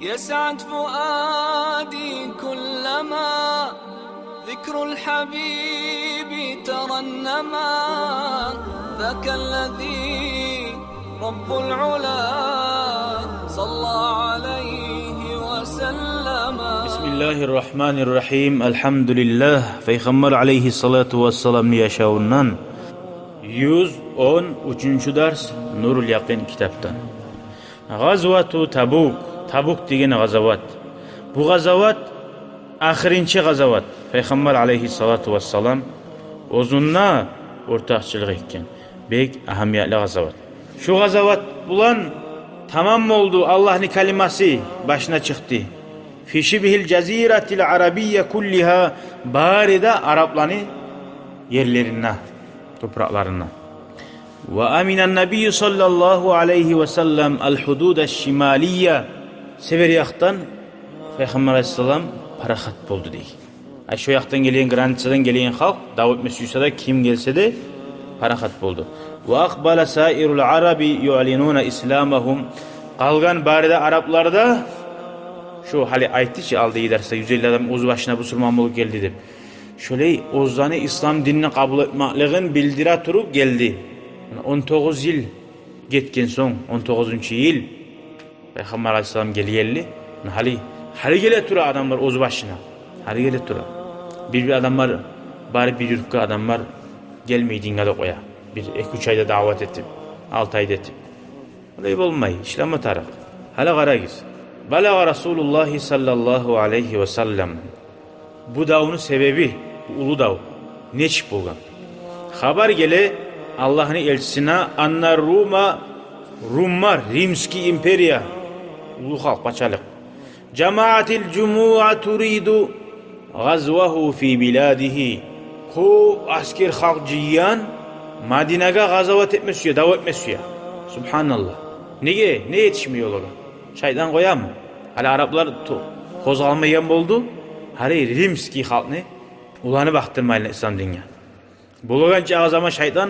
يسعد فؤادي كلما ذكر الحبيب ترنما ذاك الذي رب العلا صلى عليه وسلم. بسم الله الرحمن الرحيم. الحمد لله. Peygamber aleyhissalatu vesselam yaşağından 113. ders Nurul Yaqin kitaptan. Gazvatu Tabuk. Tabuk degan g'azovat. Bu g'azovat axirinchi g'azovat. Peygamber aleyhissalatu vesselam o'zunna o'rtaqchilik etgan. Bek ahamiyatli g'azovat. Şu g'azovat bulan tamam oldu. Allah'ın kalimasi başına çıktı. Fi şibhil caziratil arabiyye kulliha barida Araplarını yerlerine, topraklarına. Ve aminen nebiyyü sallallahu aleyhi ve sellem al hududa şimaliyye Siberiyak'tan Peygamber aleyhisselam parahat buldu deyik. Şu yaktan gelen, granitsadan gelen halk, Davut Mesih'e kim gelse de parahat buldu. Ve akbala sairul arabi yu'linuna islamahum. Kalgan barida Araplarda şu hali aytti ki aldığı giderse 150 adam oz başına Müslüman olup geldi deyip. Şöyle ozlarını İslam dinini kabul etmeklığın bildire turup geldi. 19 yıl getken son 19. yıl Peygamber aleyhisselam geliyelli. Hali gele tura adamlar oz başına. Hali gele tura. Bir adamlar bari bir yurtka adamlar gelmeydin gada koya. Bir 2-3 ayda davet ettim. 6 ayda ettim. Öyle olmayı. İşlama taraf. Hala karagiz. Balaga Resulullah sallallahu aleyhi ve sellem. Bu davunun sebebi, bu ulu dav. Ne çık bulgan? Haber gele Allah'ın elçisine anna Rumlar, Rimski imperiya, ulu halk, paçalık. Cemaatil cumu'a turidu gazvahu fi biladihi. Ko asker halk ciyan Madine'ye gazavat etmesiyor, davet etmesiyor. Subhanallah. Neye? Ne yetişmiyor ona? Şeytan koyar mı? Hala Araplar kozalmayan oldu. Hali Rimski halk ne? Ulanı baktırmayla İslam dünya. Buluganca o zaman şeytan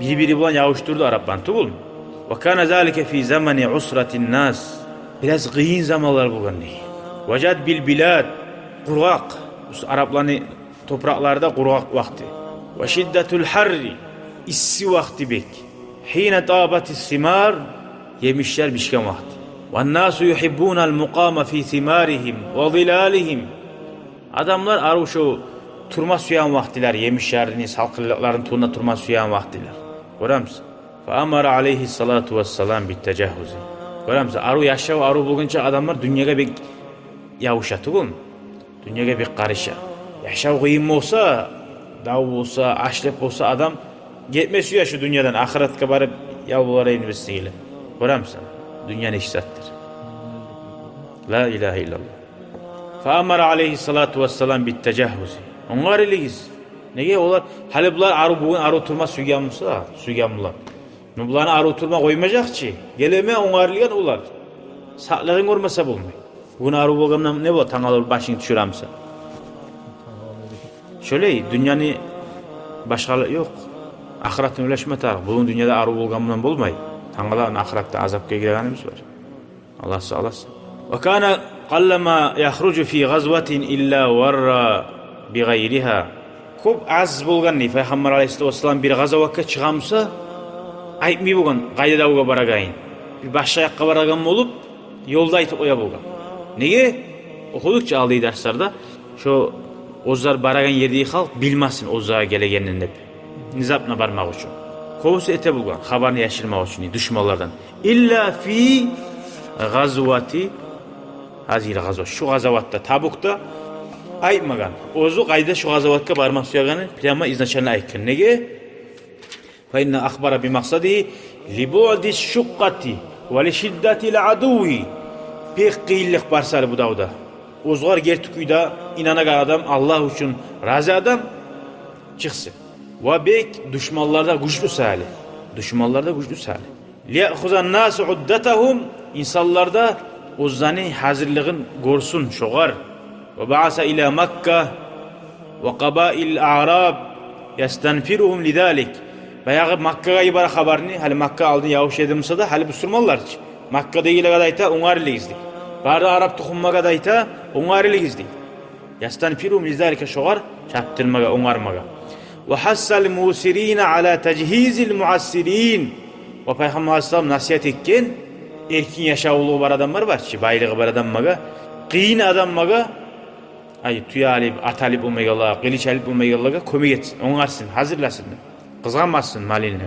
birbiri bulan yavuşturdu Arap'tan. Tugul mu? Ve kana zalike fi zamani usratin nas. Biraz kıyın zamanlar bulgan ne? Vecad bil bilad. Kurgak. Arapların topraklarda kurgak vakti. Ve şiddetul harri. İssi vakti bek. Hine tabatis simar. Yemişler bişken vakti. وَالنَّاسُ يُحِبُّونَ الْمُقَامَ فِي ثِمَارِهِمْ وَظِلَالِهِمْ. Adamlar arı şu turma suyan vaktiler, yemişlerini, salkıllıkların tuğuna turma suyan vaktiler. Görür müsün? فَأَمَرَ عَلَيْهِ الصَّلَاةُ وَالسَّلَامِ بِالتَّجَهُّزِ. Görür müsün? Arı yaşa ve arı bulgunca adamlar dünyaya bir yavuşatı bu mu? Dünyaya bir karışa. Yaşa kıyım olsa, dav olsa, aşlep olsa adam gitmesi ya şu dünyadan, ahiretke barıp yavrulara inmesiyle. Görür müsün? Dünya neşsattir. La ilahe illallah. Fa'amara aleyhissalatu vesselam bittecahhuzi. Onlar iligiz. Neye olar? Hali bular arı bugün arı oturma süygamısa, süygamlar. Nublarını arı oturma koymayacak ki. Geleme onlar iligen olar. Sağlığın olmasa bulmuyor. Bugün arı bulgamdan ne bu? Tanalır başını düşüramsa. Şöyle dünyanın başkalı yok. Ahiretin ulaşma tarafı. Bugün dünyada arı bulgamdan bulmayı. Tangaların ahirette azap girganimiz var. Allah sağ olasın. Ve kana qallama yahrucu fi gazwatin illa warra bi gayriha. Ko'p az bo'lganni Peygamber aleyhissalatu bir gazavakka chiqamsa, aytmay bo'lgan, qayda davga baragayn. Bir boshqa yoqqa baragan bo'lib, yo'lda aytib qo'ya bo'lgan. Nega? O'qidikcha aldiy darslarda shu o'zlar baragan yerdagi xalq bilmasin o'zlari kelganini deb. Nizapna barmoq uchun. Kovusu ete bulgan, haberini yaşırmak için düşmanlardan. İlla fi gazvati hazir gazvat. Şu gazavatta, Tabuk'ta aytmagan. Ozu qayda şu gazavatka barmak suyaganı prema iznaçanına aytkan. Nege? Fa inna akhbara bi maqsadi li bu'di şuqqati ve li şiddati l'aduvi. Pek qiyinlik barsar bu davda. Ozgar gertukuyda inanan adam, Allah için razı adam çıksın. Ve bek düşmanlarda güçlü sali. Düşmanlarda güçlü sali. Li'khuzan nasu uddatahum. İnsanlarda ozzani hazırlığın gorsun şoğar. Ve ba'asa ila Mekke ve qabail a'rab yastanfiruhum lidalik. Bayağı Mekke'ye ibara haberini, hali Mekke aldın yavuş edimse de hali Müslümanlar. Mekke'de ile kadayta onlar ile izdik. Barda Arap tuxummaga da ayta, oňarlygiz deydi. Yastanfiru min zalika şogar, çaptırmaga, oňarmaga. Ve hassal musirina ala tejhizil muassirin. O Peygamber Aleyhisselam nasihat etken, erkin yaşauluğu bar adamlar var ki, baylığı bar adammaga, kıyın adammaga, tuya alıp, at alıp olmayallaha, kılıç alıp olmayallaha kömek etsin, oňarsın, hazırlasın, kızganmasın malini.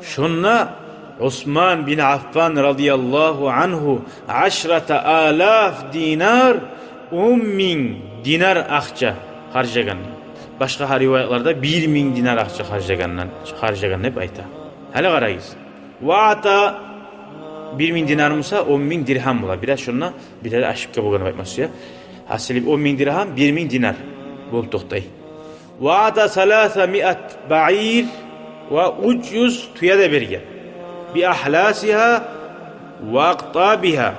Şunna Osman bin Affan radıyallahu anhu 10.000 dinar 10.000 dinar akça harcagan. Başka rivayetlarda 1.000 dinar akça harcagan hep ayta. Hele qarayız. Vaata 1.000 dinar mısa 10.000 dirham bula. Biraz şunna bir aşıkka bolgan aytması ya. Hasilip 10.000 dirham 1.000 dinar bol toqtay. Vaata 300 ba'ir ve 300 tuya da bergen. Bi ahlasiha ve aqtabiha.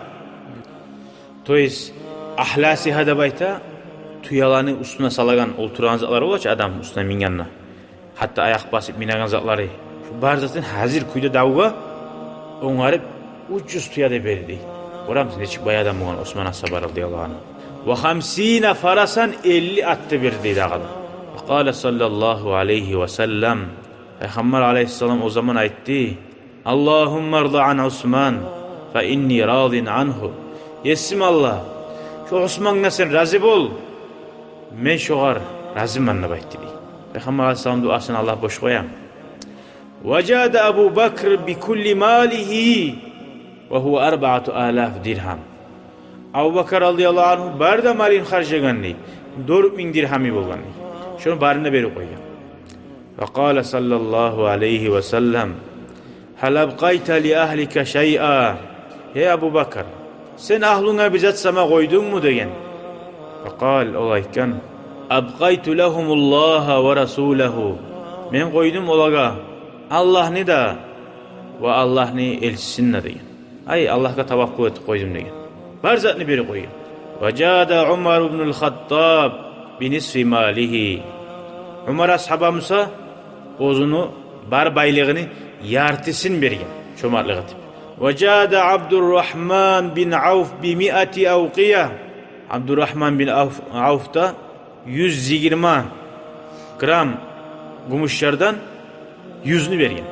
Toys ahlasiha da bayta tuyalarını üstüne salagan olturan zatlar olaç adam üstüne minganna. Hatta ayak basıp minagan zatları. Şu barzatın hazır kuyda davga oňaryp 300 tuya da berdi. Oramız neçik bay adam bolgan Osman Asaba radıyallahu anh. Ve 50 farasan 50 attı berdi dağada. Qala sallallahu aleyhi ve sellem Peygamber aleyhisselam o zaman aytti. Allahümme rıza an Osman fe inni radin anhu. Yesim Allah. Şu Osman'la sen razı bol. Men şoğar razım anna baytti. Peygamber aleyhisselam duasını Allah boş koyam. Vecade Ebu Bakr bi kulli malihi ve huve 4.000 dirham. Abu Bakr radıyallahu anhu barda malin harcaganli 4.000 dirhami bolganli. Şunu barına beri koyam. Ve kâle sallallahu aleyhi ve sellem hal abqayte li ahlike şey'a. Hey Abu Bakr, sen ahluna bizat sama koydun mu degen. Ve kâl olayken abqaytu lehumullaha ve rasulehu. Men koydum olaga Allah ne da ve Allah ne elçisinne degen. Ay Allah'a tavakkul et koydum degen. Bar zatını beri koyun. Ve câde Umar ibnul Hattab binisfi malihi. Umar ashabamıza ozunu bar baylığını yartısın bergen. Çomarlık etip. Ve câde Abdurrahman bin Avf bi 100 avqiyah. Abdurrahman bin Avf da 120 gram gümüşlerden 100'ünü bergen.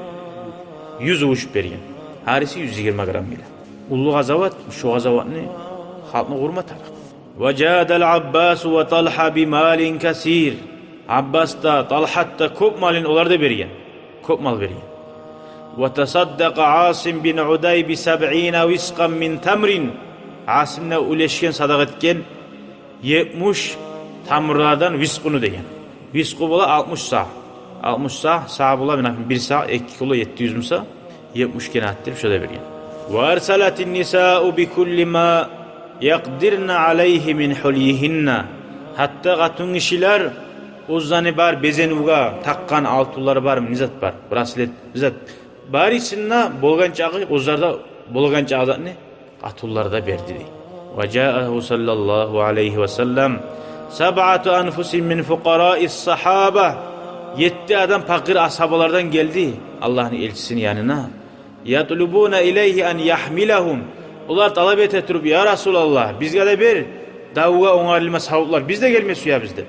100 uvuş bergen. Harisi 120 gram bile. Ullu gazavat, şu gazavatını halkını kurma tarak. Ve câdel Abbas ve Talha bi malin kasir. Abbas da Talhat da köp malin olar da bergen. Köp mal bergen. Ve tasaddaka Asim bin Uday bi 70 visqan min tamrin. Asim'le uleşken sadak etken 70 tamırlardan visqunu degen. Visqu bola 60 sağ. 60 sağ bola 1 sağ 2 kilo 700 müsa 70 kene attırıp şöyle bergen. Ve ersalatin nisa'u bi kulli ma yaqdirna alayhi min hulyihinna. Hatta gatun kişiler Ozzani bar bezenuga takkan altulları bar nizat bar. Braslet nizat. Bar içinde bolgan çağı ozlarda bolgan çağını atullarda berdi. Ve ca'ahu sallallahu aleyhi ve sellem sab'atu anfusin min fuqara'is sahaba. 7 adam fakir ashabalardan geldi Allah'ın elçisinin yanına. Yatlubuna ileyhi en yahmilahum. Onlar talep etetirip ya Resulallah bizge de bir davga oňarylma sahaplar bizde gelme suya bizde.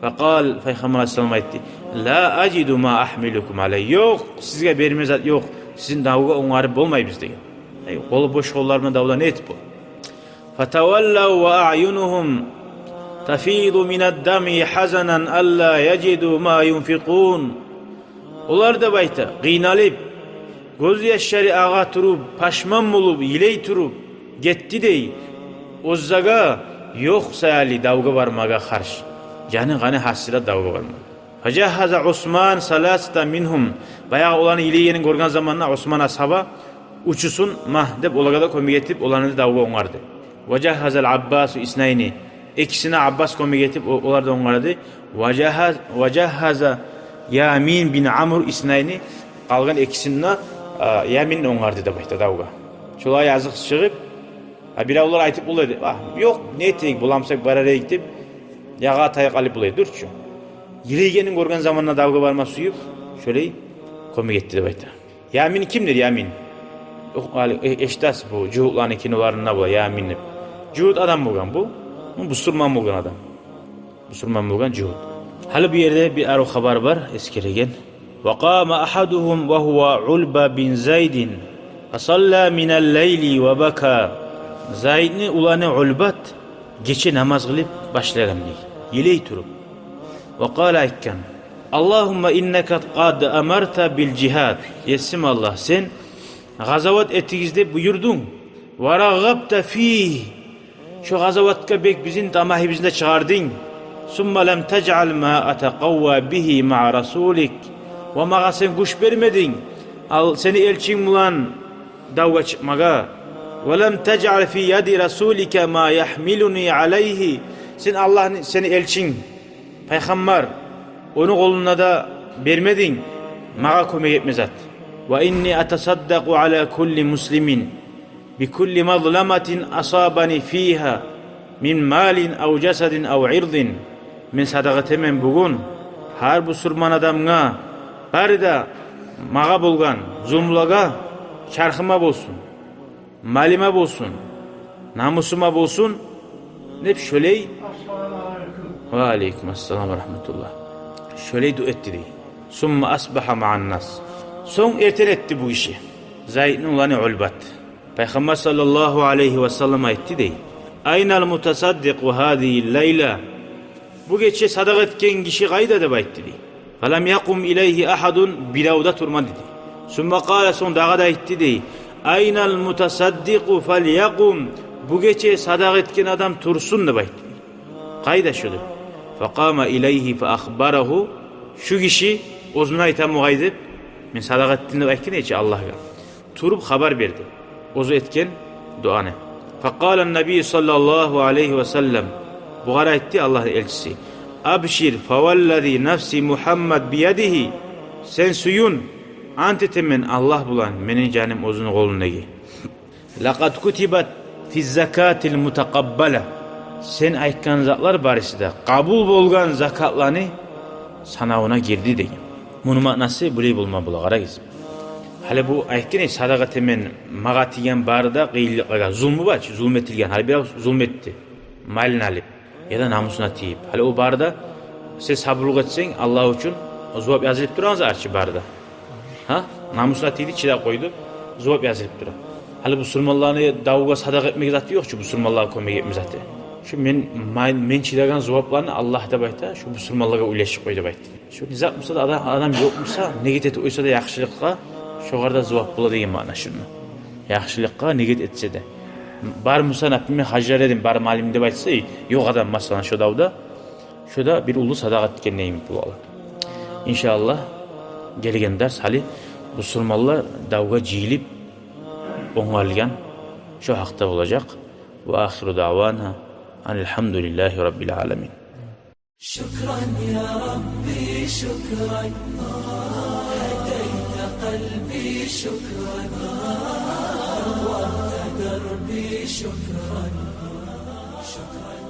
Fekal Peygamber Aleyhisselam aytti. La acidu ma ahmilukum aleyh. Yok sizge bermezat yok. Sizin davga oňaryp bolmay bizde. Kolu boş kollarına davda ne et bu? Fetawallaw ve a'yunuhum tafidu mined-dami hazanan alla yacidu ma yunfikun. Onlar da bayta qiynalyp göz yaşları ağa turup paşman bolup iley turup gitti dey. Ozzaga yok sayali davga barmaga karşı. Yani gani hasira davga barma. Facahaza Osman salasata minhum. Bayağı olanı ileyenin görgen zamanına Osman ashaba uçusun mah dep olagada kömek etip olanı davga oňardy. Vacahazal Abbas isnayni. İkisine Abbas kömek etip olar da oňardy. Vacahaza Yamin bin Amr isnayni. Kalgan ikisine Yamin oňardy da bayta davga. Şolay yazık çıkıp bira olar aytıp bolady. Yok ne eteyik bulamsak bararayık dep yağa tayak alıp bolay durçu. Yilegenin görgen zamanına davga barma suyup şöyle kömek etti de bayta. Yamin kimdir Yamin? eştas bu Cuhud'ların ikini varına bula ya minib. Cuhud adam bulgan bu. Musulman bulgan adam. Musulman bulgan Cuhud. Hali bir yerde bir arı haber var eskiregen. Ve qama ahaduhum ve huve Ulba bin Zaydin. Asalla minel leyli ve baka. Zaydni ulanı Ulbat geçe namaz kılıp başlayan değil. Yeley turup. Ve qala ikkan. Allahümme inneke qad amarta bil cihad. Yesim Allah sen gazavat etigizde buyurdun. Ve ragabta fih. Şu gazavatka bek bizim damahibizinde çıkardın. Summa lem tec'al ma atakavva bihi ma'a rasulik. Ve mağa sen kuş vermedin. Seni elçin bulan davga çıkmaga. Ve lem tec'al fi yadi rasulike ma yahmiluni aleyhi. Sen Allah'ın seni elçin, peygamber, onu koluna da vermedin. Mağa kömek etmez at. Ve inni atasaddaku ala kulli muslimin. Bi kulli mazlamatin asabani fiha. Min malin av cesadin av irdin. Men sadakat hemen bugün her bu surman adamına bari da mağa bulgan zulmlaga çarkıma bolsun, malime bolsun, namusuma bolsun. Ne şöyle? Ve aleyküm assalam ve rahmetullah. Şöyle du etti diye. Summa asbaha ma'an nas. Son erteletti bu işi. Zayd'in ulanı Ulbat. Peygamber sallallahu aleyhi ve sellem etti diye. Aynal mutasaddiqu hadihi leyla. Bu gece sadaka etken kişi kayda da baytti diye. Falam yakum ileyhi ahadun bilavda turma dedi. Summa kâle son dağa da etti diye. Aynal mutasaddiqu fel yakum. Bu gece sadaka etken adam tursun da baytti. Kayda şudur. Faqama ileyhi fe akhbarahu. Şu kişi ozuna itam mugaydib. Men sadaka ettiğinde baytti ne Allah'a. Turup haber verdi. Ozu etken dua ne? Faqala Nebi sallallahu aleyhi ve sellem. Buhara etti Allah'ın elçisi. Abşir fevallazi nefsi Muhammed biyadihi. Sen suyun antitemen Allah bulan menin canım ozunu kolundaki. Laqad kutibat fi zakatil mutakabbala. Sen aytkan zatlar barisida kabul bolgan zakatlarını sanavına girdi deyin. Bunun manası bulay bulma bula qarayız. Hali bu aytkan sadaka temen mağa tigen barda qiyilliqaga zulmü var, zulmetilgen. Hali biraz zulmetti. Malini alip ya da namusuna tiyip. Hali o barda sen sabrılık etsen Allah için o zuvap yazılıp duranız arçı barda. Ha? Namusuna tiydi çila koydu. Zuvap yazılıp duran. Hali bu Müslümanlarını davuga sadaka etmek zatı yok. Şu Müslümanlara kömek etmek zatı. Şu men çilagan zuvaplarını Allah da bayta şu Müslümanlara ulaşıp koydu bayta. Şu nizak olsa da adam yokmuşsa neget eti oysa da yaxşılıkka şoğarda zuvap bula deyin bana şunu. Yaxşılıkka neget etse de. Bar Musa napimi haccar edin bar malimde baytsa yok adam masalan şu davda. Şurada bir ulu sadakat etken neyim bu Allah. İnşallah gelgen ders hali Müslümanlar davga ciyilip onlarlayan şu hakta olacak. Ve ahiru davana elhamdülillahi rabbil alemin. Şükran ya Rabbi şükran. Hedeyte kalbi şükran. Arvahte derbi şükran. Şükran.